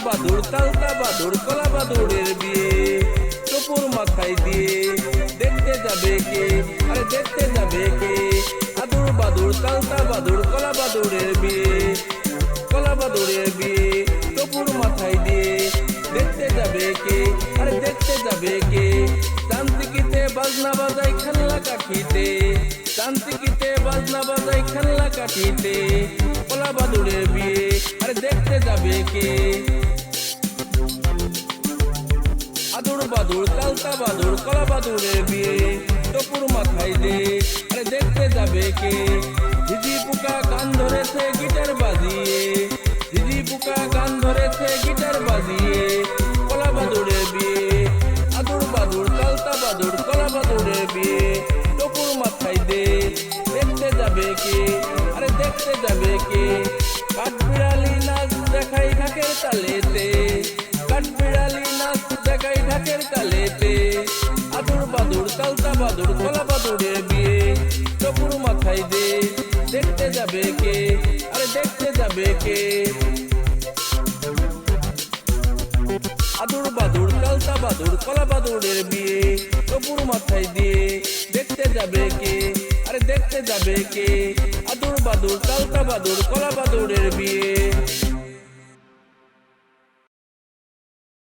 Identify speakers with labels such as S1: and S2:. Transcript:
S1: বাদুর তালতা বাদুর কলা বাদুরের বিয়ে টপুর মাথায় দিয়ে দেখতে যাবে কে, আরে দেখতে যাবে কে? আদুর বাদুর তালতা বাদুর কলা বাদুরের বিয়ে, কলা বাদুরের বিয়ে টপুর মাথায় দিয়ে দেখতে যাবে কে, আরে দেখতে যাবে কে? তান্ত্রিকিতে বাজনা বাজাই খেলনা কাঠিতে, তান্ত্রিকিতে বাজনা বাজাই খেলনা কাঠিতে কলা বাদুরের বিয়ে, আরে দেখতে যাবে কে? আদুর বাদুর তালতা বাদুর কলা বাদুরের বিয়ে টপুর মাথায় দে, আরে দেখতে যাবে কে? ঝিঝি পোকা গান ধরেছে গিটার বাজিয়ে, ঝিঝি পোকা গান ধরেছে গিটার বাজিয়ে কলা বাদুরের বিয়ে, আদুর বাদুর তালতা বাদুর কলা বাদুরের বিয়ে টপুর মাথায় দে, দেখতে যাবে কে? আরে দেখতে যাবে কে? কাঠবিড়ালি নাচ দেখাই ঢাকের তালেতে, কাঠবিড়ালি নাচ দেখাই ঢাকের তালেতে আদুর বাদুর তালতা বাদুর কলা বাদুরের বিয়ে টপুর মাথায় দে, দেখতে যাবে কে? আরে দেখতে যাবে কে? আদুর বাদুর তালতা বাদুর কলা বাদুরের বিয়ে টপুর মাথায় দিয়ে দেখতে যাবে কে? আরে দেখতে যাবে কে? আদুর বাদুর তালতা বাদুর কলা বাদুরের বিয়ে।